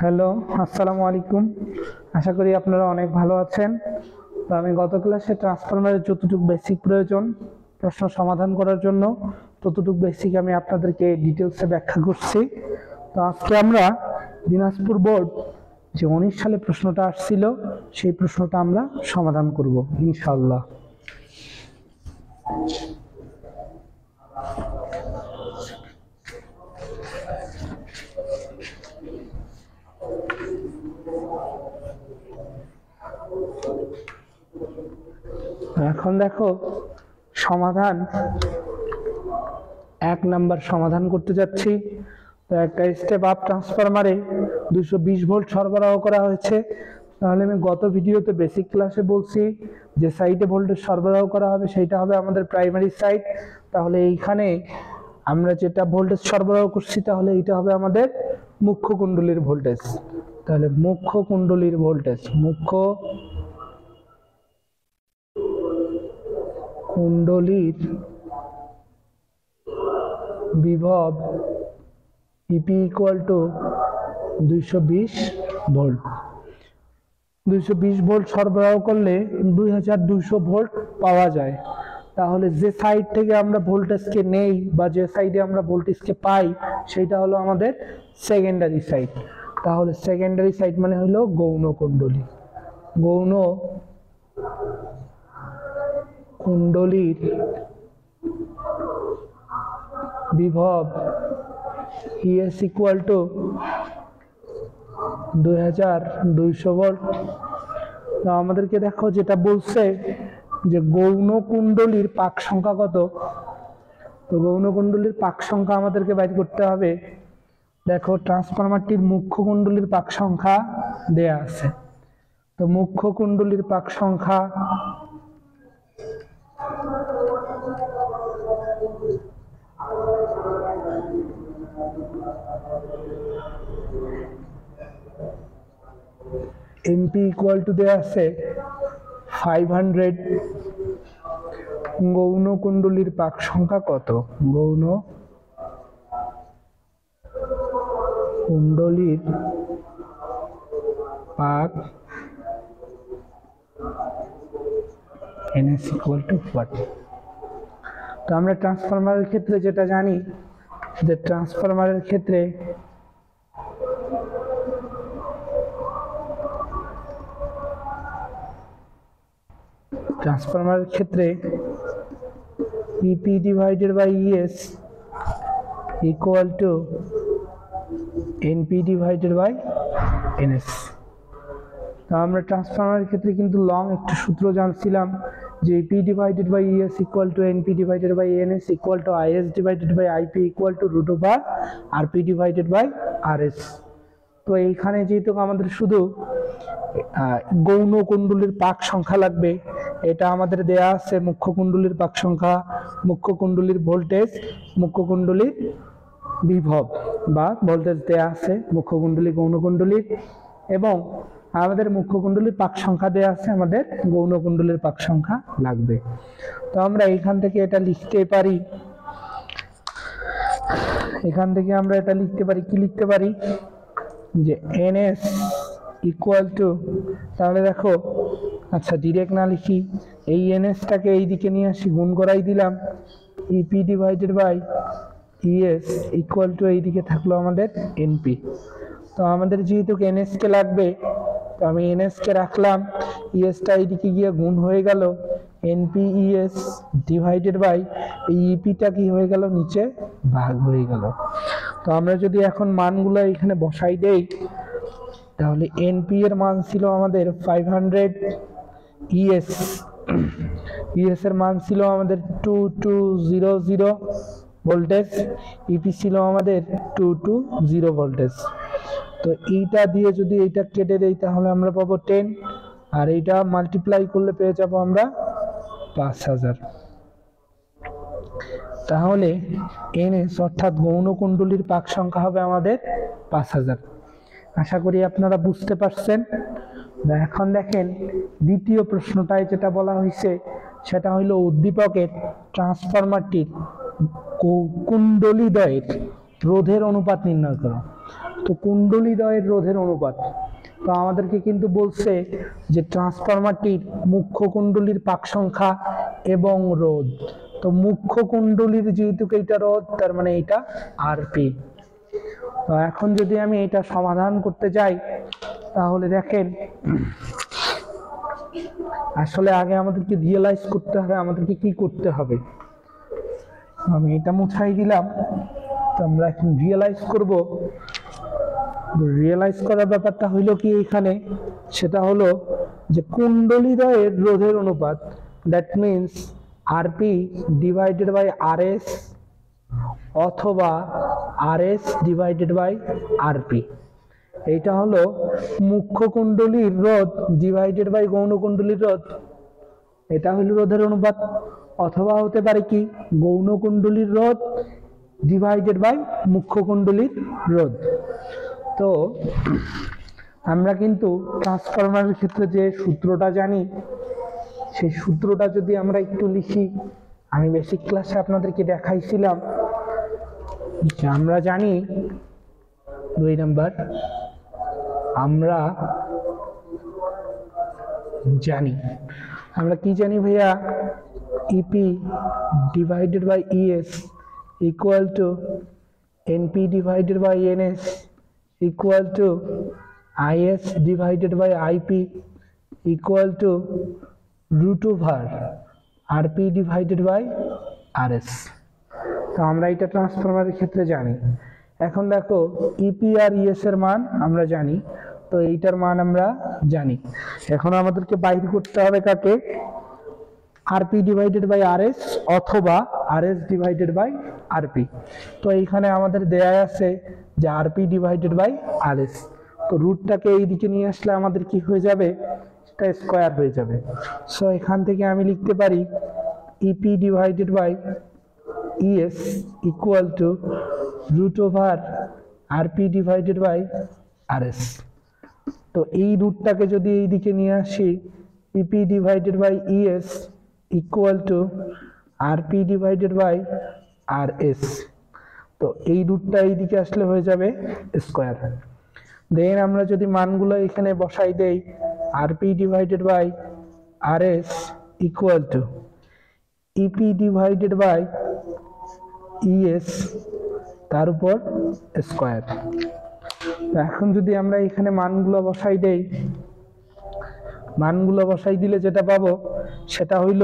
Hello, আসসালামু আলাইকুম। আশা করি আপনারা অনেক ভালো আছেন। তো আমি গত ক্লাসে ট্রান্সফরমারের যতটুকু বেসিক প্রয়োজন প্রশ্ন সমাধান করার জন্য ততটুকু বেসিক আমি আপনাদেরকে ডিটেলসে ব্যাখ্যা করছি। তো আজকে আমরা দিনাজপুর বোর্ড যে 19 সালে প্রশ্নটা আসছিল সেই প্রশ্নটা আমরা সমাধান করব ইনশাআল্লাহ। এখন দেখো সমাধান 1 নাম্বার সমাধান করতে যাচ্ছি। তো একটা স্টেপ আপ ট্রান্সফরমারে 220 ভোল্ট সরবরাহ করা হয়েছে। তাহলে আমি গত ভিডিওতে বেসিক ক্লাসে বলছি যে সাইডে ভোল্টেজ সরবরাহ করা হবে সেটা হবে আমাদের প্রাইমারি সাইড। তাহলে এইখানে আমরা যেটা ভোল্টেজ সরবরাহ করছি তাহলে এটা হবে আমাদের মুখ্য কুণ্ডলীর ভোল্টেজ। তাহলে মুখ্য কুণ্ডলীর ভোল্টেজ, মুখ্য কুণ্ডলীর বিভব E P equal to 220 volt. 220 volt সরবরাহ করলে 2200 ভোল্ট পাওয়া যায়। তাহলে যে সাইড থেকে আমরা ভোল্টেজকে নেই বা যে সাইডে আমরা ভোল্টেজকে পাই সেটা হলো আমাদের সেকেন্ডারি সাইড। তাহলে সেকেন্ডারি সাইড মানে হলো গৌণ কুণ্ডলী। গৌণ কুণ্ডলীর বিভব ইএস ইকুয়াল টু 2200 ভোল্ট। তো আমাদেরকে দেখো যেটা বলছে যে গৌণ কুণ্ডলীর পাক সংখ্যা কত। তো গৌণ কুণ্ডলীর পাক সংখ্যা আমাদেরকে বাইর করতে হবে। দেখো ট্রান্সফরমারটির মুখ্য কুণ্ডলীর পাক সংখ্যা দেয়া আছে। তো মুখ্য কুণ্ডলীর পাক সংখ্যা এমপি ইকুয়াল টু দেয়া আছে 500। গৌণ কুণ্ডলীর পাক সংখ্যা কত? গৌণ কুণ্ডলীর পাক NS ইকুয়াল টু 40। তো আমরা ট্রান্সফরমারের ক্ষেত্রে যেটা জানি যে ট্রান্সফরমারের ক্ষেত্রে EP divided by ES equal to NP divided by NS। তো আমরা ট্রান্সফরমারের ক্ষেত্রে কিন্তু লং একটা সূত্র জানছিলাম যে EP divided by ES equal to NP divided by NS equal to IS divided by IP equal to root over RP divided by RS। তো এইখানে যেহেতু আমাদের শুধু গৌণ কুণ্ডলীর পাক সংখ্যা লাগবে, এটা আমাদের দেয়া আছে মুখ্য কুণ্ডলীর পাক সংখ্যা, মুখ্য কুণ্ডলীর ভোল্টেজ, মুখ্য কুণ্ডলীর বিভব বা ভোল্টেজ দেয়া আছে মুখ্য কুণ্ডলী গৌণ কুণ্ডলীর, এবং আমাদের মুখ্য কুণ্ডলীর পাক সংখ্যা দেয়া আছে, আমাদের গৌণ কুণ্ডলীর পাক সংখ্যা লাগবে। তো আমরা এখান থেকে এটা লিখতে পারি, কি লিখতে পারি যে NS ইকুয়াল টু, তাহলে দেখো আচ্ছা ডিরেক্ট না লিখি, এই NSটাকে এই দিকে নিয়ে আসি, গুণ করাই দিলাম, EP divided by ES equal to এই দিকে থাকলো আমাদের NP। তো আমাদের যেহেতু NS কে লাগবে তো আমি NS কে রাখলাম, ESটা এইদিকে গিয়ে গুণ হয়ে গেল, NP ES ডিভাইডেড বাই এই EPটা কি হয়ে গেল, নিচে ভাগ হয়ে গেল। তো আমরা যদি এখন মানগুলো এখানে বসাই দেই তাহলে NP এর মান ছিল আমাদের 500, ES এর মান ছিল আমাদের 2200 ভোল্টেজ, EP ছিল আমাদের 220 ভোল্টেজ। তো এইটা দিয়ে যদি এইটা কেটে দেই তাহলে আমরা পাবো 10, আর এইটা মাল্টিপ্লাই করলে পেয়ে যাবো আমরা 5000। তাহলে NS অর্থাৎ গৌণ কুণ্ডলীর পাক সংখ্যা হবে আমাদের 5000। আশা করি আপনারা বুঝতে পারছেন। এখন দেখেন দ্বিতীয় প্রশ্নটায় যেটা বলা হয়েছে সেটা হলো উদ্দীপকের ট্রান্সফরমারটির কুণ্ডলীদ্বয়ের রোধের অনুপাত নির্ণয় করো। তো কুণ্ডলীদ্বয়ের রোধের অনুপাত, তো আমাদেরকে কিন্তু বলছে যে ট্রান্সফরমারটির মুখ্য কুণ্ডলীর পাক সংখ্যা এবং রোধ। তো মুখ্য কুণ্ডলীর যেহেতু এইটা রোধ, তার মানে এটা আরপি। তো এখন যদি আমি এটা সমাধান করতে যাই, তাহলে দেখেন আসলে আগে আমাদেরকে রিয়েলাইজ করতে হবে আমাদেরকে কি করতে হবে। আমি এটা মুছাই দিলাম, তো আমরা এখন রিয়েলাইজ করব। রিয়েলাইজ করার ব্যাপারটা হইল কি এখানে, সেটা হলো যে কুণ্ডলীদ্বয়ের রোধের অনুপাত, that means RP divided by RS অথবা আরএস ডিভাইডেড বাই আরপি। এইটা হলো মুখ্য কুণ্ডলীর রোধ ডিভাইডেড বাই গৌণ কুণ্ডলীর রোধ, এটা হলো রোধের অনুপাত। অথবা হতে পারে কি গৌণ কুণ্ডলীর রোধ ডিভাইডেড বাই মুখ্য কুণ্ডলীর রোধ। তো আমরা কিন্তু ট্রান্সফরমারের ক্ষেত্রে যে সূত্রটা জানি, সেই সূত্রটা যদি আমরা একটু লিখি, আমি বেসিক ক্লাসে আপনাদেরকে দেখাইছিলাম যে আমরা জানি 2 নাম্বার, আমরা কি জানি ভাইয়া, EP divided by ES equal to NP divided by NS equal to IS divided by IP equal to root over RP divided by RS. তো আমরা এটা ট্রান্সফরমারের ক্ষেত্রে জানি। এখন দেখো ইপি আর ইএস এর মান আমরা জানি, তো এইটার মান আমরা জানি। এখন আমাদেরকে বাইর করতে হবে কাকে, আরপি ডিভাইডেড বাই আরএস অথবা আরএস ডিভাইডেড বাই আরপি। তো এইখানে আমাদের দেয়া আছে যে আরপি ডিভাইডেড বাই আরএস, তো রুটটাকে এইদিকে নিয়ে আসলে আমাদের কি হয়ে যাবে, সেটা স্কোয়ার হয়ে যাবে। সো এখান থেকে আমি লিখতে পারি EP divided by ES equal to root over RP divided by RS. তো এই রুটটাকে যদি এইদিকে নিয়ে আসি, EP divided by ES equal to RP divided by RS, তো এই রুটটা এইদিকে আসলে হয়ে যাবে স্কোয়ার। দেন আমরা যদি মানগুলো এখানে বসাই দেই, RP divided by RS equal to EP divided by ES তার উপর স্কোয়ার। এখন যদি আমরা এখানে মানগুলো বসাই দেই, মানগুলো বসাই দিলে যেটা পাবো সেটা হইল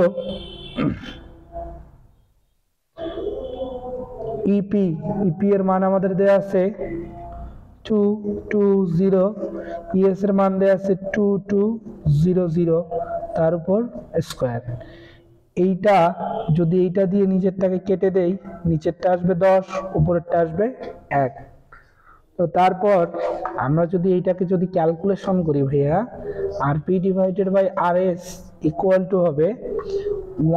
ইপি এর মান আমাদের দেয়া আছে 220, ইএস এর মান দেয়া আছে 2200 তার উপর স্কোয়ার। এইটা যদি এইটা দিয়ে নিচেরটাকে কেটে দেই, নিচেরটা আসবে 10, উপরেরটা আসবে 1। তো তারপর আমরা যদি এইটাকে যদি ক্যালকুলেশন করি ভাইয়া, RP divided by RS equal to হবে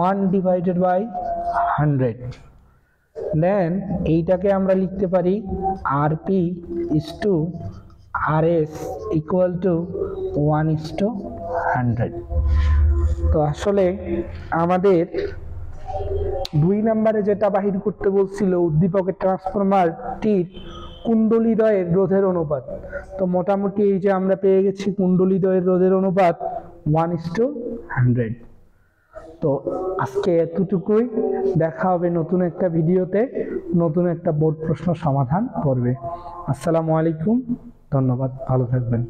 1 ডিভাইডেড বাই 100। দেন এইটাকে আমরা লিখতে পারি RP is to RS equal to 1:100। তো আসলে আমাদের 2 নম্বরে যেটা বাহির করতে বলছিল উদ্দীপকের ট্রান্সফরমারটির কুণ্ডলীদ্বয়ের রোধের অনুপাত, তো মোটামুটি এই যে আমরা পেয়ে গেছি কুণ্ডলীদ্বয়ের রোধের অনুপাত 1:100। তো আজকে এতটুকুই, দেখা হবে নতুন একটা ভিডিওতে, নতুন একটা বোর্ড প্রশ্ন সমাধান করবে। আসসালামু আলাইকুম, ধন্যবাদ, ভালো থাকবেন।